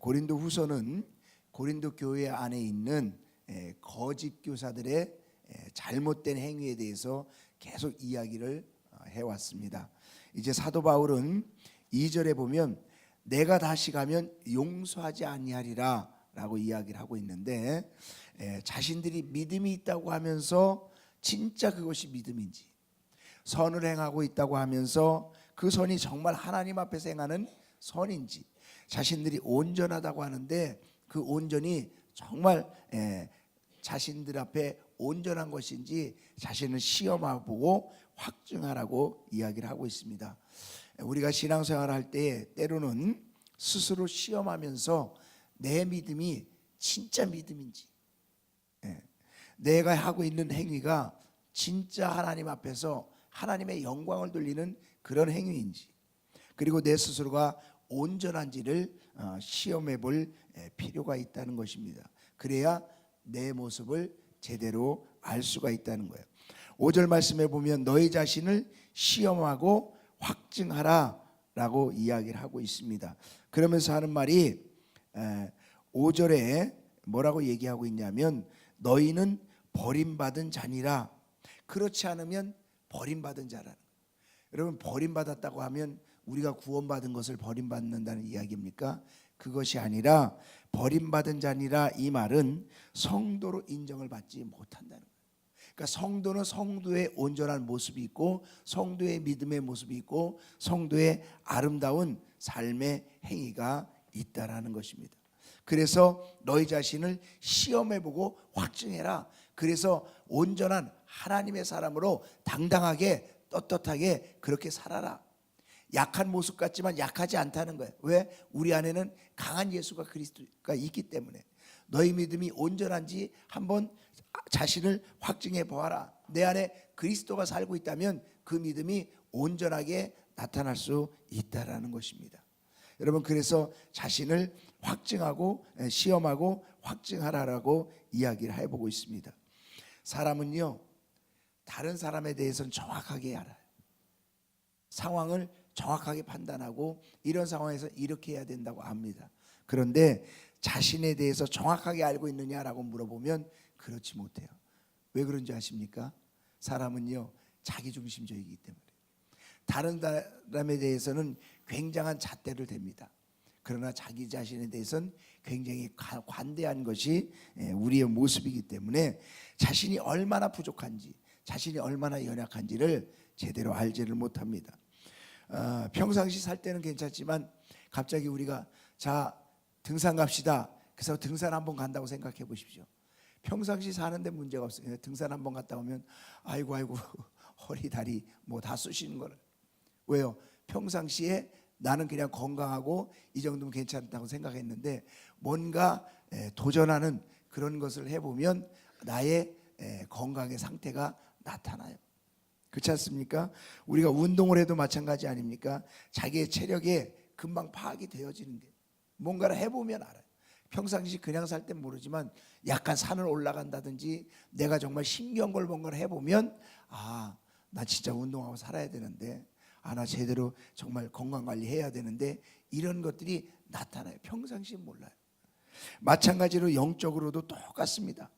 고린도 후서는 고린도 교회 안에 있는 거짓 교사들의 잘못된 행위에 대해서 계속 이야기를 해왔습니다. 이제 사도 바울은 2절에 보면 내가 다시 가면 용서하지 아니하리라 라고 이야기를 하고 있는데, 자신들이 믿음이 있다고 하면서 진짜 그것이 믿음인지, 선을 행하고 있다고 하면서 그 선이 정말 하나님 앞에서 행하는 선인지, 자신들이 온전하다고 하는데 그 온전이 정말 자신들 앞에 온전한 것인지 자신을 시험해보고 확증하라고 이야기를 하고 있습니다. 우리가 신앙생활을 할 때 때로는 스스로 시험하면서 내 믿음이 진짜 믿음인지, 내가 하고 있는 행위가 진짜 하나님 앞에서 하나님의 영광을 돌리는 그런 행위인지, 그리고 내 스스로가 온전한지를 시험해 볼 필요가 있다는 것입니다. 그래야 내 모습을 제대로 알 수가 있다는 거예요. 5절 말씀에 보면 너희 자신을 시험하고 확증하라 라고 이야기를 하고 있습니다. 그러면서 하는 말이 5절에 뭐라고 얘기하고 있냐면 너희는 버림받은 자니라. 그렇지 않으면 버림받은 자라는 거예요. 여러분, 버림받았다고 하면 우리가 구원받은 것을 버림받는다는 이야기입니까? 그것이 아니라 버림받은 자니라 이 말은 성도로 인정을 받지 못한다는 거예요. 그러니까 성도는 성도의 온전한 모습이 있고 성도의 믿음의 모습이 있고 성도의 아름다운 삶의 행위가 있다라는 것입니다. 그래서 너희 자신을 시험해보고 확증해라. 그래서 온전한 하나님의 사람으로 당당하게 떳떳하게 그렇게 살아라. 약한 모습 같지만 약하지 않다는 거예요. 왜? 우리 안에는 강한 예수가 그리스도가 있기 때문에. 너희 믿음이 온전한지 한번 자신을 확증해 보아라. 내 안에 그리스도가 살고 있다면 그 믿음이 온전하게 나타날 수 있다라는 것입니다. 여러분, 그래서 자신을 확증하고 시험하고 확증하라라고 이야기를 해보고 있습니다. 사람은요, 다른 사람에 대해서는 정확하게 알아요. 상황을 정확하게 판단하고 이런 상황에서 이렇게 해야 된다고 압니다. 그런데 자신에 대해서 정확하게 알고 있느냐라고 물어보면 그렇지 못해요. 왜 그런지 아십니까? 사람은요, 자기중심적이기 때문에. 다른 사람에 대해서는 굉장한 잣대를 댑니다. 그러나 자기 자신에 대해서는 굉장히 관대한 것이 우리의 모습이기 때문에 자신이 얼마나 부족한지, 자신이 얼마나 연약한지를 제대로 알지를 못합니다. 평상시 살 때는 괜찮지만 갑자기 우리가 자 등산 갑시다. 그래서 등산 한번 간다고 생각해 보십시오. 평상시 사는데 문제가 없어요. 등산 한번 갔다 오면 아이고 허리 다리 뭐 다 쑤시는 거를. 왜요? 평상시에 나는 그냥 건강하고 이 정도면 괜찮다고 생각했는데 뭔가 도전하는 그런 것을 해보면 나의 건강의 상태가 나타나요. 그렇지 않습니까? 우리가 운동을 해도 마찬가지 아닙니까? 자기의 체력에 금방 파악이 되어지는 게 뭔가를 해보면 알아요. 평상시 그냥 살 땐 모르지만 약간 산을 올라간다든지 내가 정말 신기한 걸 뭔가를 해보면 나 진짜 운동하고 살아야 되는데 나 제대로 정말 건강관리 해야 되는데 이런 것들이 나타나요. 평상시 몰라요. 마찬가지로 영적으로도 똑같습니다.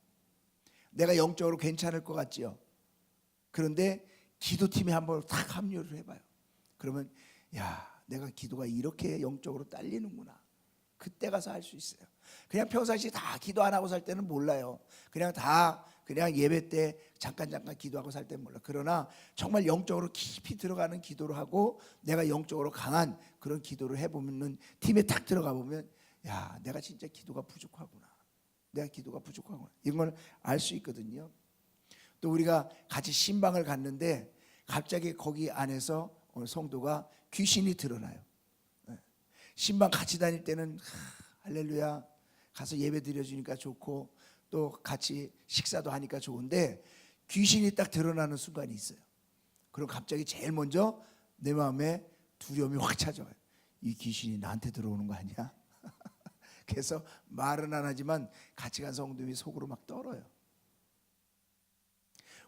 내가 영적으로 괜찮을 것 같지요. 그런데 기도팀에 한번 딱 합류를 해봐요. 그러면 내가 기도가 이렇게 영적으로 딸리는구나. 그때 가서 알 수 있어요. 그냥 평상시 다 기도 안 하고 살 때는 몰라요. 그냥 예배 때 잠깐 기도하고 살 때는 몰라. 그러나 정말 영적으로 깊이 들어가는 기도를 하고 내가 영적으로 강한 그런 기도를 해보면 팀에 딱 들어가 보면 내가 진짜 기도가 부족하구나. 내가 기도가 부족하구나. 이런 걸 알 수 있거든요. 또 우리가 같이 신방을 갔는데 갑자기 거기 안에서 어느 성도가 귀신이 드러나요. 신방 같이 다닐 때는 할렐루야 가서 예배 드려주니까 좋고 또 같이 식사도 하니까 좋은데 귀신이 딱 드러나는 순간이 있어요. 그럼 갑자기 제일 먼저 내 마음에 두려움이 확 찾아와요. 이 귀신이 나한테 들어오는 거 아니야? 그래서 말은 안 하지만 같이 간 성도님이 속으로 막 떨어요.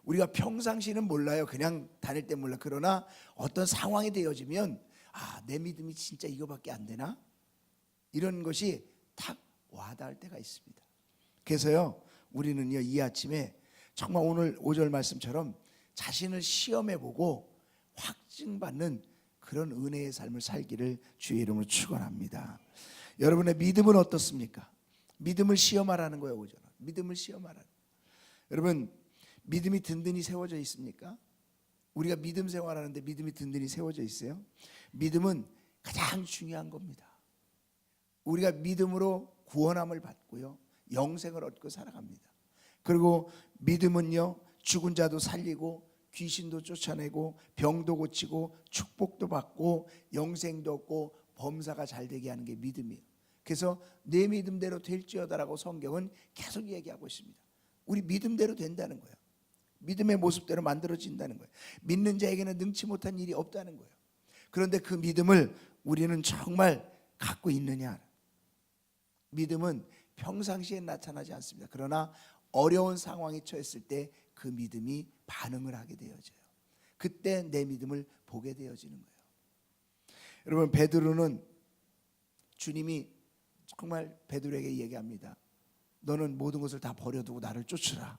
우리가 평상시는 몰라요. 그냥 다닐 때 몰라. 그러나 어떤 상황이 되어지면 내 믿음이 진짜 이거밖에 안 되나? 이런 것이 탁 와닿을 때가 있습니다. 그래서요, 우리는요, 이 아침에 정말 오늘 5절 말씀처럼 자신을 시험해보고 확증받는 그런 은혜의 삶을 살기를 주의 이름으로 축원합니다. 여러분의 믿음은 어떻습니까? 믿음을 시험하라는 거예요. 5절은 믿음을 시험하라는 거예요. 여러분, 믿음이 든든히 세워져 있습니까? 우리가 믿음 생활하는데 믿음이 든든히 세워져 있어요? 믿음은 가장 중요한 겁니다. 우리가 믿음으로 구원함을 받고요, 영생을 얻고 살아갑니다. 그리고 믿음은요, 죽은 자도 살리고 귀신도 쫓아내고 병도 고치고 축복도 받고 영생도 얻고 범사가 잘 되게 하는 게 믿음이에요. 그래서 내 믿음대로 될지어다라고 성경은 계속 얘기하고 있습니다. 우리 믿음대로 된다는 거예요. 믿음의 모습대로 만들어진다는 거예요. 믿는 자에게는 능치 못한 일이 없다는 거예요. 그런데 그 믿음을 우리는 정말 갖고 있느냐? 믿음은 평상시에 나타나지 않습니다. 그러나 어려운 상황에 처했을 때 그 믿음이 반응을 하게 되어져요. 그때 내 믿음을 보게 되어지는 거예요. 여러분, 베드로는 주님이 정말 베드로에게 얘기합니다. 너는 모든 것을 다 버려두고 나를 쫓으라.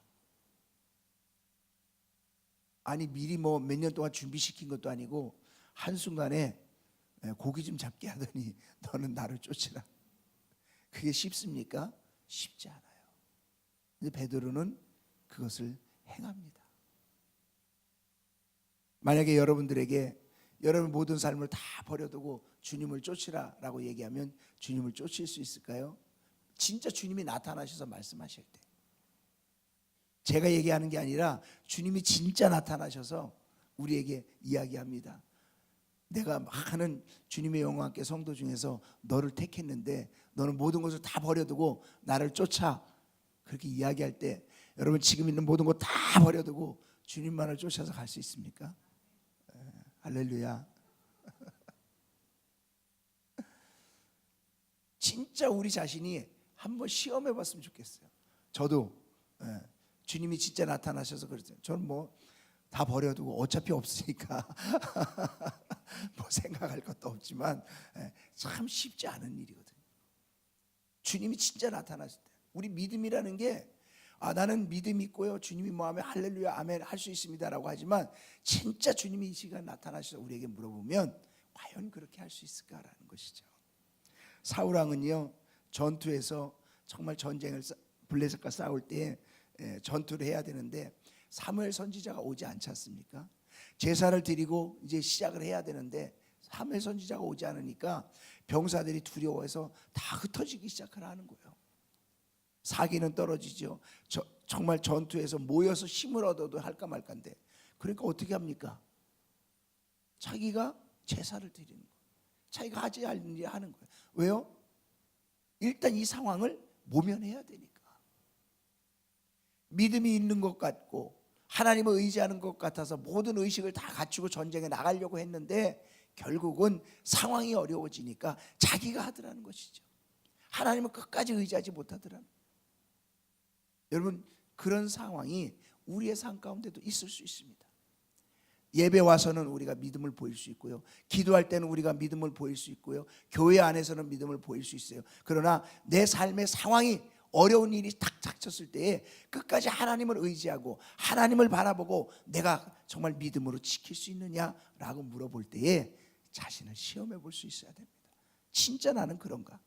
아니, 미리 뭐 몇 년 동안 준비시킨 것도 아니고 한순간에 고기 좀 잡게 하더니 너는 나를 쫓으라. 그게 쉽습니까? 쉽지 않아요. 근데 베드로는 그것을 행합니다. 만약에 여러분들에게 여러분 모든 삶을 다 버려두고 주님을 쫓으라 라고 얘기하면 주님을 쫓을 수 있을까요? 진짜 주님이 나타나셔서 말씀하실 때, 제가 얘기하는 게 아니라 주님이 진짜 나타나셔서 우리에게 이야기합니다. 내가 많은 주님의 영광께 성도 중에서 너를 택했는데 너는 모든 것을 다 버려두고 나를 쫓아. 그렇게 이야기할 때 여러분, 지금 있는 모든 것 다 버려두고 주님만을 쫓아서 갈 수 있습니까? 할렐루야. 진짜 우리 자신이 한번 시험해 봤으면 좋겠어요. 저도 주님이 진짜 나타나셔서 그랬어요. 저는 뭐 다 버려두고 어차피 없으니까 뭐 생각할 것도 없지만 참 쉽지 않은 일이거든요. 주님이 진짜 나타나실 때 우리 믿음이라는 게 나는 믿음 있고요, 주님이 뭐하면 할렐루야 아멘 할 수 있습니다라고 하지만 진짜 주님이 이 시간 나타나셔서 우리에게 물어보면 과연 그렇게 할 수 있을까라는 것이죠. 사울왕은요, 전투에서 정말 전쟁을 블레셋과 싸울 때 전투를 해야 되는데 사무엘 선지자가 오지 않지 않습니까? 제사를 드리고 이제 시작을 해야 되는데 사무엘 선지자가 오지 않으니까 병사들이 두려워해서 다 흩어지기 시작을 하는 거예요. 사기는 떨어지죠. 정말 전투에서 모여서 힘을 얻어도 할까 말까인데, 그러니까 어떻게 합니까? 자기가 제사를 드리는 거예요. 자기가 하지 않는 일 하는 거예요. 왜요? 일단 이 상황을 모면해야 되니까. 믿음이 있는 것 같고 하나님을 의지하는 것 같아서 모든 의식을 다 갖추고 전쟁에 나가려고 했는데 결국은 상황이 어려워지니까 자기가 하더라는 것이죠. 하나님은 끝까지 의지하지 못하더라는 거예요. 여러분, 그런 상황이 우리의 삶 가운데도 있을 수 있습니다. 예배 와서는 우리가 믿음을 보일 수 있고요, 기도할 때는 우리가 믿음을 보일 수 있고요, 교회 안에서는 믿음을 보일 수 있어요. 그러나 내 삶의 상황이 어려운 일이 탁 닥쳤을 때에 끝까지 하나님을 의지하고 하나님을 바라보고 내가 정말 믿음으로 지킬 수 있느냐라고 물어볼 때에 자신을 시험해 볼 수 있어야 됩니다. 진짜 나는 그런가?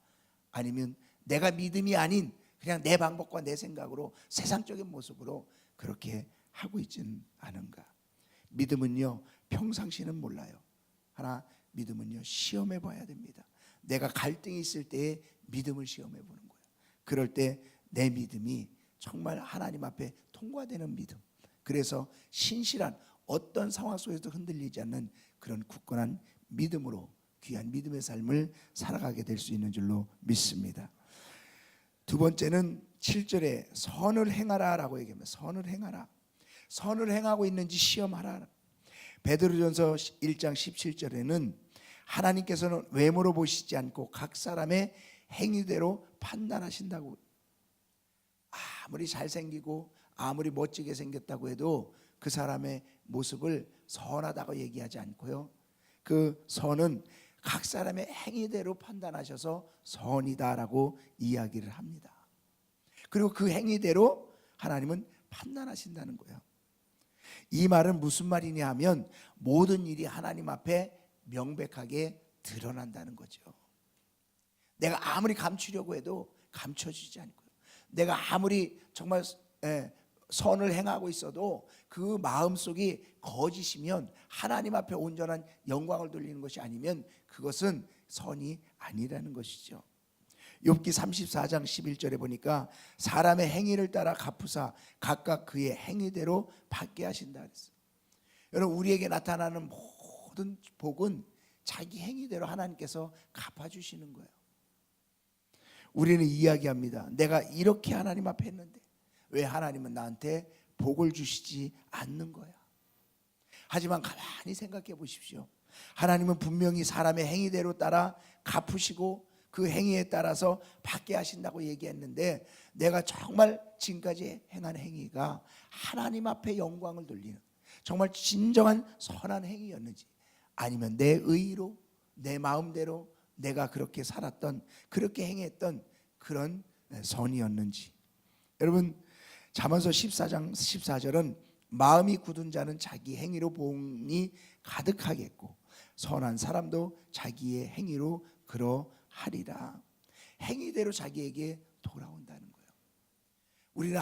아니면 내가 믿음이 아닌 그냥 내 방법과 내 생각으로 세상적인 모습으로 그렇게 하고 있지는 않은가? 믿음은요, 평상시는 몰라요. 하나, 믿음은요, 시험해 봐야 됩니다. 내가 갈등이 있을 때에 믿음을 시험해 보는 거예요. 그럴 때 내 믿음이 정말 하나님 앞에 통과되는 믿음, 그래서 신실한 어떤 상황 속에서도 흔들리지 않는 그런 굳건한 믿음으로 귀한 믿음의 삶을 살아가게 될 수 있는 줄로 믿습니다. 두 번째는 7절에 선을 행하라 라고 얘기합니다. 선을 행하라. 선을 행하고 있는지 시험하라. 베드로전서 1장 17절에는 하나님께서는 외모로 보시지 않고 각 사람의 행위대로 판단하신다고. 아무리 잘생기고 아무리 멋지게 생겼다고 해도 그 사람의 모습을 선하다고 얘기하지 않고요, 그 선은 각 사람의 행위대로 판단하셔서 선이다라고 이야기를 합니다. 그리고 그 행위대로 하나님은 판단하신다는 거예요. 이 말은 무슨 말이냐 하면 모든 일이 하나님 앞에 명백하게 드러난다는 거죠. 내가 아무리 감추려고 해도 감춰지지 않고요. 내가 아무리 정말 선을 행하고 있어도 그 마음속이 거짓이면 하나님 앞에 온전한 영광을 돌리는 것이 아니면 그것은 선이 아니라는 것이죠. 욥기 34장 11절에 보니까 사람의 행위를 따라 갚으사 각각 그의 행위대로 받게 하신다 그랬어요. 여러분, 우리에게 나타나는 모든 복은 자기 행위대로 하나님께서 갚아주시는 거예요. 우리는 이야기합니다. 내가 이렇게 하나님 앞에 했는데 왜 하나님은 나한테 복을 주시지 않는 거야? 하지만 가만히 생각해 보십시오. 하나님은 분명히 사람의 행위대로 따라 갚으시고 그 행위에 따라서 받게 하신다고 얘기했는데, 내가 정말 지금까지 행한 행위가 하나님 앞에 영광을 돌리는 정말 진정한 선한 행위였는지, 아니면 내 의로 내 마음대로 내가 그렇게 살았던, 그렇게 행했던 그런 선이었는지. 여러분, 잠언서 14장 14절은 마음이 굳은 자는 자기 행위로 복이 가득하겠고 선한 사람도 자기의 행위로 그러하리라. 행위대로 자기에게 돌아온다는 거예요. 우리는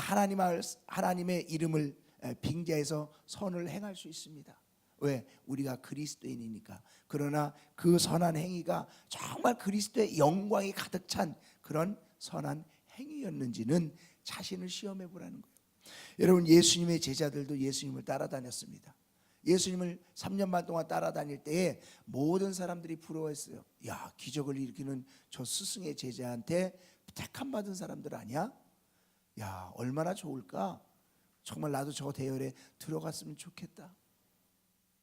하나님의 이름을 빙자해서 선을 행할 수 있습니다. 왜? 우리가 그리스도인이니까. 그러나 그 선한 행위가 정말 그리스도의 영광이 가득 찬 그런 선한 행위였는지는 자신을 시험해 보라는 거예요. 여러분, 예수님의 제자들도 예수님을 따라다녔습니다. 예수님을 3년 반 동안 따라다닐 때에 모든 사람들이 부러워했어요. 야, 기적을 일으키는 저 스승의 제자한테 택함 받은 사람들 아니야? 야, 얼마나 좋을까? 정말 나도 저 대열에 들어갔으면 좋겠다.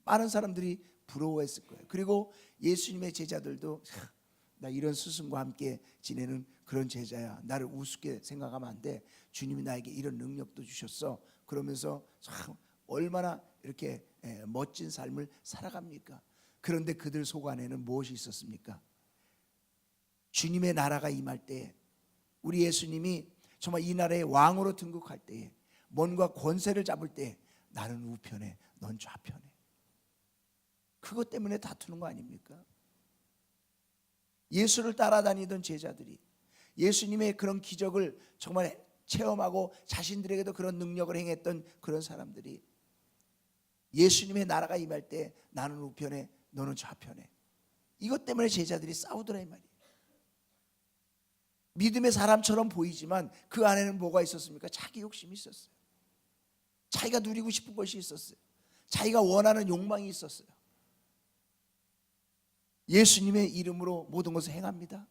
많은 사람들이 부러워했을 거예요. 그리고 예수님의 제자들도 나 이런 스승과 함께 지내는 그런 제자야. 나를 우습게 생각하면 안 돼. 주님이 나에게 이런 능력도 주셨어. 그러면서 참 얼마나 이렇게 멋진 삶을 살아갑니까? 그런데 그들 속 안에는 무엇이 있었습니까? 주님의 나라가 임할 때, 우리 예수님이 정말 이 나라의 왕으로 등극할 때에, 뭔가 권세를 잡을 때 나는 우편에 넌 좌편에. 그것 때문에 다투는 거 아닙니까? 예수를 따라다니던 제자들이 예수님의 그런 기적을 정말 체험하고 자신들에게도 그런 능력을 행했던 그런 사람들이 예수님의 나라가 임할 때 나는 우편에 너는 좌편에, 이것 때문에 제자들이 싸우더라 이 말이에요. 믿음의 사람처럼 보이지만 그 안에는 뭐가 있었습니까? 자기 욕심이 있었어요. 자기가 누리고 싶은 것이 있었어요. 자기가 원하는 욕망이 있었어요. 예수님의 이름으로 모든 것을 행합니다.